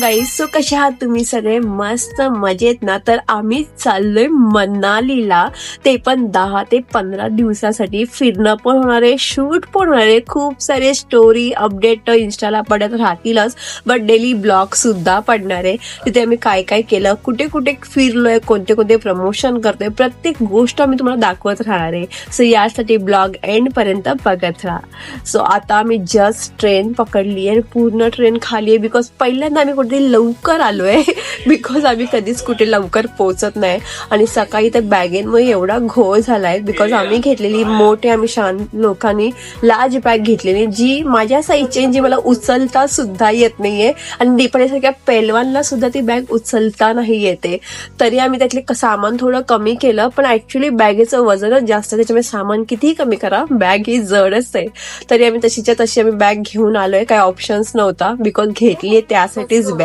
Guys, so कशा आहात तुम्ही सगळे? मस्त मजेत ना? तर आम्ही चाललोय मनालीला, ते पण 10 ते 15 दिवसासाठी. फिरणं पण होणार आहे, शूट पण होणार आहे, खूप सारे स्टोरी अपडेट इंस्टाला पडत राहतीलच, बट डेली ब्लॉग सुद्धा पडणार आहे. तिथे आम्ही काय काय केलं, कुठे कुठे फिरलोय, कोणते कोणते प्रमोशन करतोय, प्रत्येक गोष्ट आम्ही तुम्हाला दाखवत राहणार आहे. सो यासाठी ब्लॉग एंड पर्यंत बघत राहा. सो आता आम्ही जस्ट ट्रेन पकडली आहे, पूर्ण ट्रेन खाली आहे, बिकॉज पहिल्यांदा आम्ही कुठे लवकर आलोय. बिकॉज आम्ही कधीच कुठे लवकर पोहोचत नाही. आणि सकाळी तर बॅगेंमुळे एवढा घोळ झालाय, बिकॉज आम्ही घेतलेली मोठे, आम्ही शांत लोकांनी लार्ज बॅग घेतलेली, जी माझ्या साईजची, जी मला उचलता सुद्धा येत नाहीये. आणि दीपालीसारख्या पेलवानला सुद्धा ती बॅग उचलता नाही येते. तरी आम्ही त्यातले सामान थोडं कमी केलं, पण ऍक्च्युली बॅगेचं वजनच जास्त, त्याच्यामुळे सामान कितीही कमी करा, बॅग ही जडच आहे. तरी आम्ही तशीच्या तशी आम्ही बॅग घेऊन आलोय, काही ऑप्शन्स नव्हता, बिकॉज घेतली त्यासाठीच बॅग.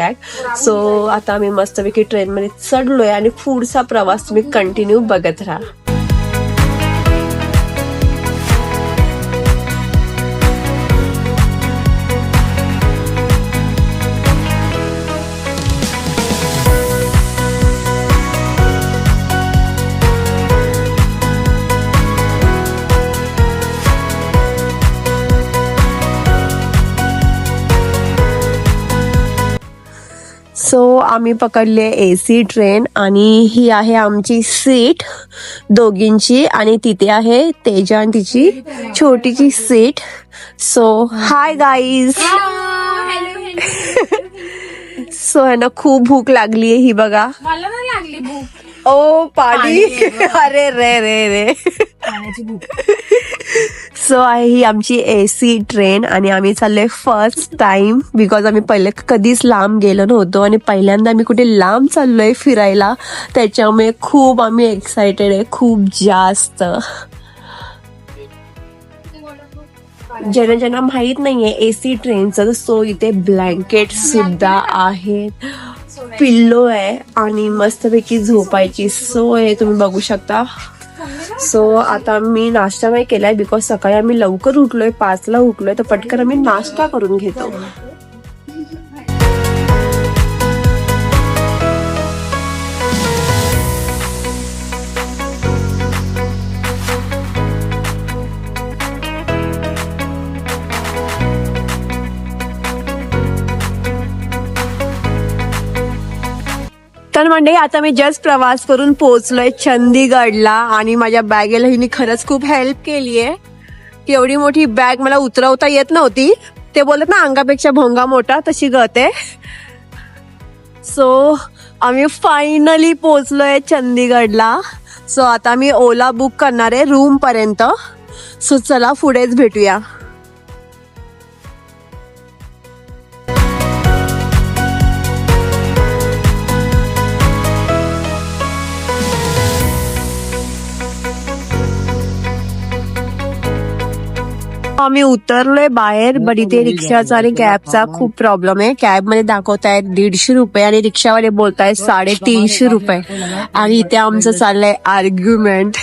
सो आता आम्ही मस्तपैकी ट्रेनमध्ये चढलोय आणि पुढचा प्रवास तुम्ही कंटिन्यू बघत राहा. सो आम्ही पकडले AC ट्रेन आणि ही आहे आमची सीट दोघींची, आणि तिथे आहे तेजा आणि तिची छोटीची seat. So hi guys. So आहे ना, खूप भूक लागली आहे, ही बघा. मला नाही लागली भूक. ओ पाणी. अरे रे रे रे. सो आहे ही आमची AC ट्रेन आणि आम्ही चाललोय फर्स्ट टाइम, बिकॉज आम्ही पहिले कधीच लांब गेलो नव्हतो आणि पहिल्यांदा आम्ही कुठे लांब चाललोय फिरायला, त्याच्यामुळे खूप आम्ही एक्सायटेड आहे, खूप जास्त. ज्यांना माहित नाहीये AC ट्रेनचं, सो इथे ब्लँकेट सुद्धा आहेत, पिल्लो आहे आणि मस्तपैकी झोपायची सोय आहे, तुम्ही बघू शकता. सो आता मी नाश्ता नाही केलाय, बिकॉज सकाळी आम्ही लवकर उठलोय, 5ला उठलोय, तर पटकन आम्ही नाश्ता करून घेतो. तर मंडळी, आता मी जस्ट प्रवास करून पोहोचलोय चंदीगडला आणि माझ्या बॅगेला हिने खरंच खूप हेल्प केली आहे. की एवढी मोठी बॅग मला उतरवता येत नव्हती, ते बोलत ना अंगापेक्षा भोंगा मोठा, तशी गते. सो आम्ही फायनली पोहोचलोय चंदीगडला. सो आता मी ओला बुक करणार आहे रूम पर्यंत. सो चला पुढेच भेटूया. आम्ही उतरलोय बाहेर, बट इथे रिक्षाचा आणि कॅबचा खूप प्रॉब्लेम आहे. कॅब मध्ये दाखवतायत 150 रुपये आणि रिक्षावाले बोलतायत 350 रुपये. आणि इथे आमचं चाललंय आर्ग्युमेंट.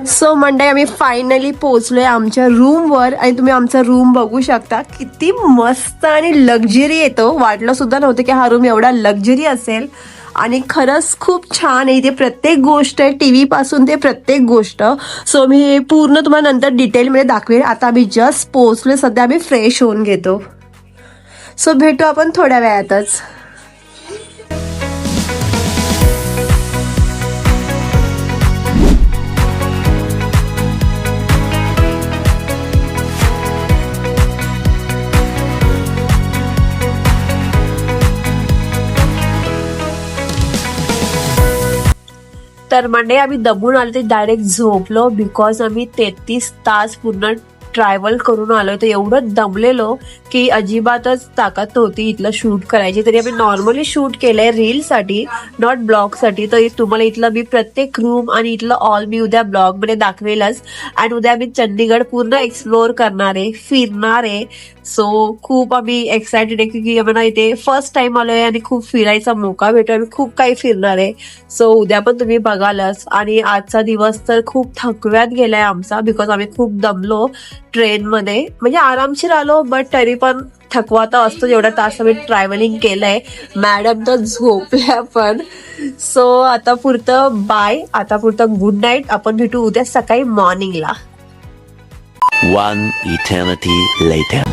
सो मंडळी, आम्ही फायनली पोहोचलोय आमच्या रूमवर आणि तुम्ही आमचा रूम बघू शकता, किती मस्त आणि लक्झरी येतो. वाटलं सुद्धा नव्हतं की हा रूम एवढा लक्झरी असेल. आणि खरंच खूप छान आहे. इथे प्रत्येक गोष्ट आहे, TV पासून ते प्रत्येक गोष्ट. सो मी हे पूर्ण तुम्हाला नंतर डिटेलमध्ये दाखवेन. आता आम्ही जस्ट पोहोचलोय, सध्या आम्ही फ्रेश होऊन घेतो. सो भेटू आपण थोड्या वेळातच. तर मंडे आम्ही दमून आलो, ते डायरेक्ट झोपलो, बिकॉज आम्ही 33 तास पूर्ण ट्रॅव्हल करून आलोय तर एवढं दमलेलो की अजिबातच ताकद नव्हती इथलं शूट करायची. तरी आम्ही नॉर्मली शूट केलंय रीलसाठी, नॉट ब्लॉगसाठी. तर तुम्हाला इथलं मी प्रत्येक रूम आणि इथलं ऑल मी उद्या ब्लॉग मध्ये दाखवेलच. आणि उद्या मी चंदीगड पूर्ण एक्सप्लोअर करणार आहे, फिरणार आहे. सो खूप आम्ही एक्सायटेड आहे की आम्हाला इथे फर्स्ट टाइम आलोय आणि खूप फिरायचा मौका भेटोय. आम्ही खूप काही फिरणार आहे. सो उद्या पण तुम्ही बघालच. आणि आजचा दिवस तर खूप थकव्यात गेलाय आमचा, बिकॉज आम्ही खूप दमलो ट्रेनमध्ये. म्हणजे आरामशीर आलो बट तरी पण थकवा तर असतो. जेवढा तास आम्ही ट्रॅव्हलिंग केलंय. मॅडम तर झोपल्या पण. सो आता पुरतं बाय, आता पुरतं गुड नाईट. आपण भेटू उद्या सकाळी मॉर्निंगला. One eternity later.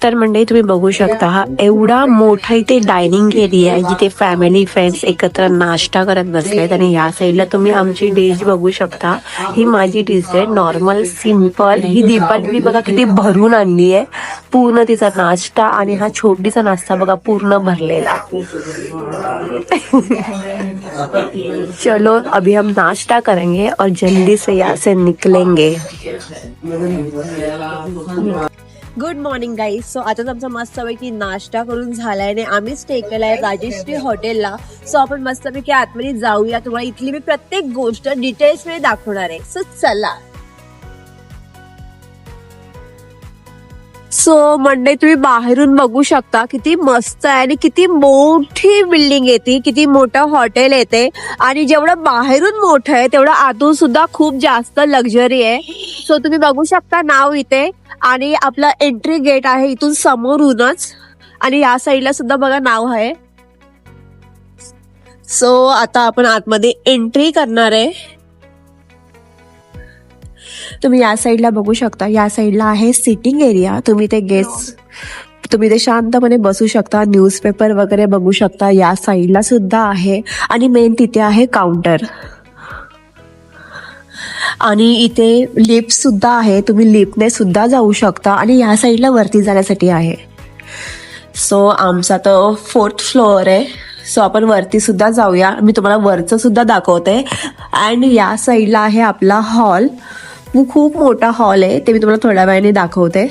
तर मंडळी तुम्ही बघू शकता हा एवढा मोठा इथे डायनिंग एरिया आहे जिथे फॅमिली फ्रेंड्स एकत्र नाश्ता करत बसलेत. आणि या साईडला तुम्ही आमची डिश बघू शकता. ही माझी डिश आहे नॉर्मल सिंपल. ही दीपाली बघा किती भरून आणली आहे, पूर्ण तिचा नाश्ता. आणि हा छोटीचा नाश्ता बघा पूर्ण भरलेला. चलो अभी हम नाश्ता करेंगे और जल्दी से यहाँ से निकलेंगे. Good morning guys. सो आताच आमचा मस्तपैकी नाश्ता करून झालाय आणि आम्ही स्टे केलाय राजश्री हॉटेलला. सो आपण मस्तपैकी आतमध्ये जाऊया. तुम्हाला इथली मी प्रत्येक गोष्ट डिटेल्स मध्ये दाखवणार आहे. सो चला. सो मंडे तुम्ही बाहेरून बघू शकता किती मस्त आहे आणि किती मोठी बिल्डिंग येते, किती मोठं हॉटेल येते. आणि जेवढं बाहेरून मोठं आहे तेवढं आतून सुद्धा खूप जास्त लक्झरी आहे. सो तुम्ही बघू शकता नाव इथे. आणि आपला एंट्री गेट आहे इथून समोरूनच. आणि या साईडला सुद्धा बघा नाव आहे. सो आता आपण आतमध्ये एंट्री करणार आहे. तुम्ही या साईडला बघू शकता. या साईडला आहे सिटिंग एरिया. तुम्ही ते शांतपणे बसू शकता, न्यूजपेपर वगैरे बघू शकता. या साईडला सुद्धा आहे. आणि मेन तिथे आहे काउंटर. आणि इथे लिफ्ट सुद्धा आहे, तुम्ही लिफ्टने सुद्धा जाऊ शकता. आणि या साईडला वरती जाण्यासाठी आहे. सो आमचा तर 4th फ्लोअर आहे. सो आपण वरती सुद्धा जाऊया. मी तुम्हाला वरचं सुद्धा दाखवते. अँड या साईडला आहे आपला हॉल. खूप मोठा हॉल आहे, ते मी तुम्हाला थोड्या वेळाने दाखवते.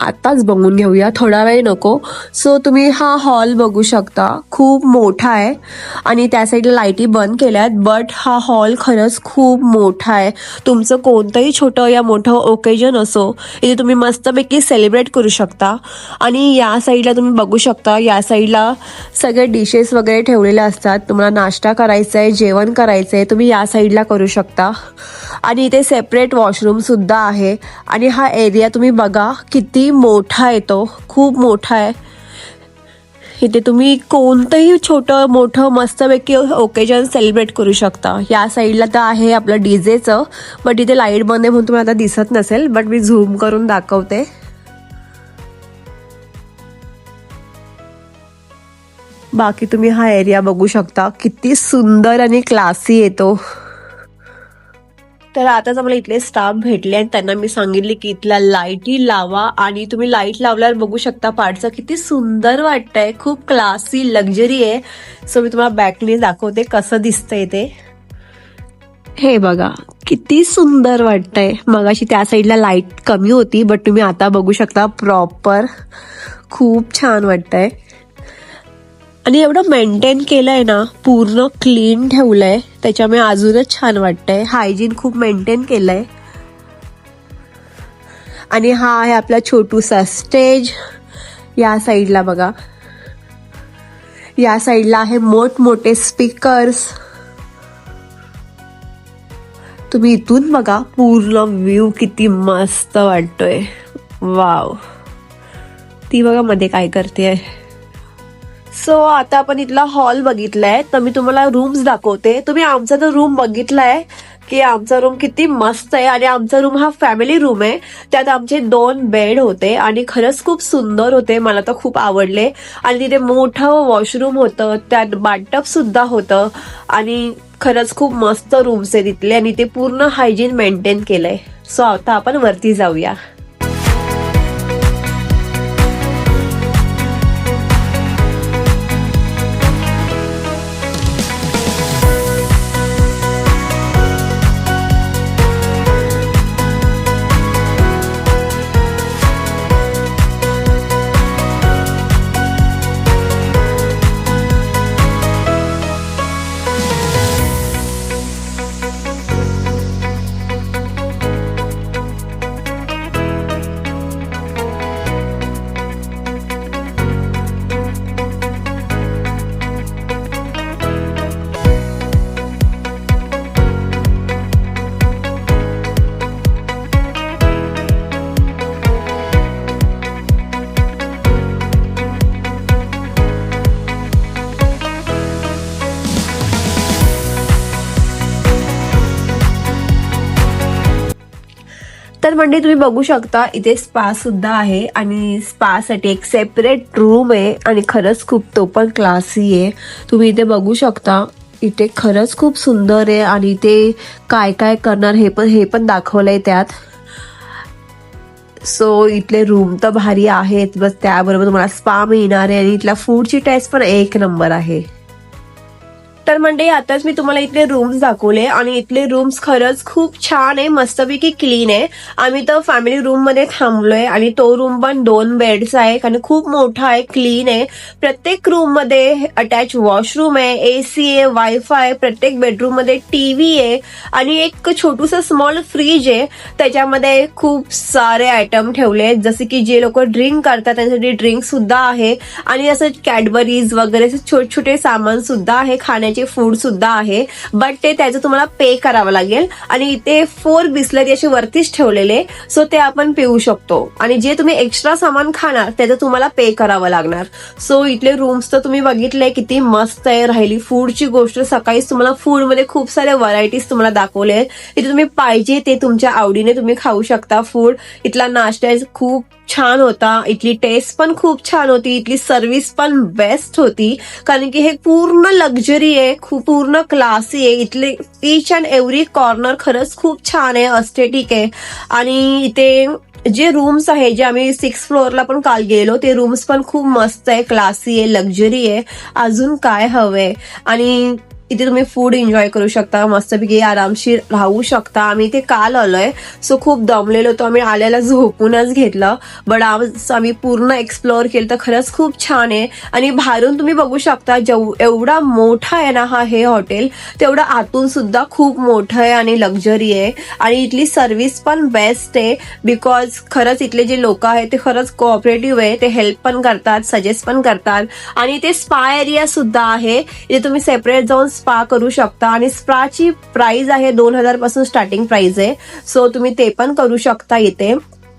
आताच बघून घेऊया, थोडा वेळ नको. सो तुम्ही हा हॉल बघू शकता, खूप मोठा आहे. आणि त्या साईडला लाईटी बंद केल्या आहेत. बट हा हॉल खरंच खूप मोठा आहे. तुमचं कोणतंही छोटं या मोठं ओकेजन असो, इथे तुम्ही मस्तपैकी सेलिब्रेट करू शकता. आणि या साईडला तुम्ही बघू शकता, या साईडला सगळे डिशेस वगैरे ठेवलेले असतात. तुम्हाला नाश्ता करायचा आहे, जेवण करायचं आहे, तुम्ही या साईडला करू शकता. आणि इथे सेपरेट वॉशरूम सुद्धा आहे. आणि हा एरिया तुम्ही बघा किती मोठा आहे, तो खूप मोठा आहे. इथे तुम्ही कोणतंही छोटं मोठं मस्तपैकी ओकेजन सेलिब्रेट करू शकता. या साईडला तर आहे आपलं डीजेचं, बट इथे लाईट बंद आहे म्हणून तुम्हाला आता दिसत नसेल, बट मी झूम करून दाखवते. बाकी तुम्ही हा एरिया बघू शकता किती सुंदर आणि क्लासी येतो. तर आताच आम्हाला इथले स्टाफ भेटले आणि त्यांना मी सांगितले की इथल्या लाईटी लावा. आणि तुम्ही लाईट लावल्यावर बघू शकता पार्टचं किती सुंदर वाटतंय, खूप क्लासी लक्झरी आहे. सो मी तुम्हाला बॅकने दाखवते कसं दिसतंय ते. हे बघा किती सुंदर वाटतंय. मगाशी त्या साईडला लाईट कमी होती, बट तुम्ही आता बघू शकता प्रॉपर खूप छान वाटतंय. आणि एवढं मेंटेन केलंय ना, पूर्ण क्लीन ठेवलंय, त्याच्यामुळे अजूनच छान वाटतंय. हायजीन खूप मेंटेन केलंय. आणि हा आहे आपला छोटूसा स्टेज. या साईडला बघा, या साईडला आहे मोठमोठे स्पीकर्स. तुम्ही इथून बघा पूर्ण व्ह्यू किती मस्त वाटतोय. वाव, ती बघा मध्ये काय करते. सो आता आपण इथला हॉल बघितलाय, तर मी तुम्हाला रूम्स दाखवते. तुम्ही आमचा तर रूम बघितलाय, की आमचा रूम किती मस्त आहे. आणि आमचा रूम हा फॅमिली रूम आहे. त्यात आमचे 2 बेड होते आणि खरंच खूप सुंदर होते. मला तर खूप आवडले. आणि तिथे मोठं वॉशरूम होतं, त्यात बाथटब सुद्धा होतं आणि खरंच खूप मस्त रूम्स आहे तिथले आणि ते पूर्ण हायजीन मेंटेन केलंय. सो आता आपण वरती जाऊया. तर म्हणजे तुम्ही बघू शकता इथे स्पा सुद्धा आहे आणि स्पा साठी एक सेपरेट रूम आहे आणि खरंच खूप तो पण क्लासी आहे. तुम्ही इथे बघू शकता, इथे खरंच खूप सुंदर आहे आणि इथे काय काय करणार हे पण दाखवलंय त्यात. सो इथले रूम तर भारी आहेत, बस त्याबरोबर तुम्हाला स्पा मिळणार आहे आणि इथला फूडची टेस्ट पण 1 नंबर आहे. तर म्हणजे आताच मी तुम्हाला इथले रूम्स दाखवले आणि इथले रूम्स खरंच खूप छान आहे, मस्तपैकी क्लीन आहे. आम्ही तर फॅमिली रूम मध्ये थांबलोय आणि तो रूम पण 2 बेड्स आहे आणि खूप मोठा आहे, क्लीन आहे. प्रत्येक रूम मध्ये अटॅच वॉशरूम आहे, एसी आहे, वायफाय, प्रत्येक बेडरूम मध्ये टीव्ही आहे आणि एक छोटूसं स्मॉल फ्रीज आहे. त्याच्यामध्ये खूप सारे आयटम ठेवले आहेत, जसे की जे लोक ड्रिंक करतात त्यांच्यासाठी ड्रिंक सुद्धा आहे आणि असं कॅडबरीज वगैरे छोटे छोटे सामान सुद्धा आहे, खाण्याचे फूड सुद्धा आहे. बट ते त्याचं तुम्हाला पे करावं लागेल आणि इथे 4 बिस्लरी असे वरतीच ठेवलेले, सो ते आपण पिऊ शकतो आणि जे तुम्ही एक्स्ट्रा सामान खाणार त्याचं तुम्हाला पे करावं लागणार. सो इथले रूम्स तर तुम्ही बघितले किती मस्त आहे. राहिली फूडची गोष्ट, सकाळीच तुम्हाला फूड मध्ये खूप सारे व्हरायटीज तुम्हाला दाखवले. इथे तुम्ही पाहिजे ते तुमच्या आवडीने तुम्ही खाऊ शकता फूड. इथला नाश्ता खूप छान होता, इथली टेस्ट पण खूप छान होती, इथली सर्व्हिस पण बेस्ट होती कारण की हे पूर्ण लक्झरी आहे, खूप पूर्ण क्लासी आहे. इथले ईच अँड एव्हरी कॉर्नर खरंच खूप छान आहे, अस्थेटिक आहे. आणि इथे जे रूम्स आहे, जे आम्ही 6th फ्लोअरला पण काल गेलो, ते रूम्स पण खूप मस्त आहे, क्लासी आहे, लक्झरी आहे. अजून काय हवंय. आणि इथे तुम्ही फूड एन्जॉय करू शकता, मस्तपैकी आरामशीर राहू शकता. आम्ही इथे काल आलोय, सो खूप दमलेलो होतो, आम्ही आल्याला झोपूनच घेतलं. बट आज आम्ही पूर्ण एक्सप्लोअर केलं तर खरंच खूप छान आहे. आणि बाहेरून तुम्ही बघू शकता, एवढा मोठा आहे ना हे हॉटेल, तेवढं आतून सुद्धा खूप मोठं आहे आणि लक्झरी आहे. आणि इथली सर्व्हिस पण बेस्ट आहे, बिकॉज खरंच इथले जे लोक आहेत ते खरंच कोऑपरेटिव्ह आहे, ते हेल्प पण करतात, सजेस्ट पण करतात. आणि ते स्पा एरिया सुद्धा आहे, इथे तुम्ही सेपरेट जाऊन स्पा करू शकता आणि स्पाची प्राइस आहे 2000 पासून स्टार्टिंग प्राइस आहे. सो तुम्ही ते पण करू शकता इथे.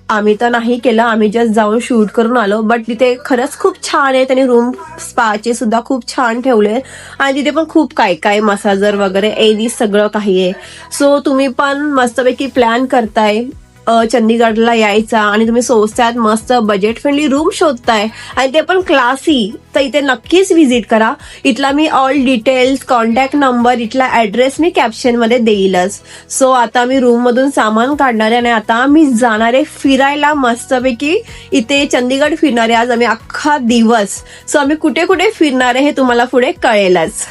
आम्ही तर नाही केलं, आम्ही जस्ट जाऊन शूट करून आलो. बट तिथे खरंच खूप छान आहे, त्यांनी रूम स्पाचे सुद्धा खूप छान ठेवले आणि तिथे पण खूप काय काय मसाजर वगैरे एनी सगळं काही आहे. सो तुम्ही पण मस्तपैकी प्लॅन करताय चंदीगडला यायचा आणि तुम्ही स्वस्तात मस्त बजेट फ्रेंडली रूम शोधताय आणि ते पण क्लासी, तर इथे नक्कीच व्हिजिट करा. इथला मी ऑल डिटेल्स, कॉन्टॅक्ट नंबर, इथला ऍड्रेस मी कॅप्शन मध्ये देईलच. सो आता मी रूम मधून सामान काढणार आहे आणि आता मी जाणार आहे फिरायला मस्तपैकी. इथे चंदीगड फिरणार आहे आज आम्ही अख्खा दिवस. सो आम्ही कुठे कुठे फिरणार आहे हे तुम्हाला पुढे कळेलच.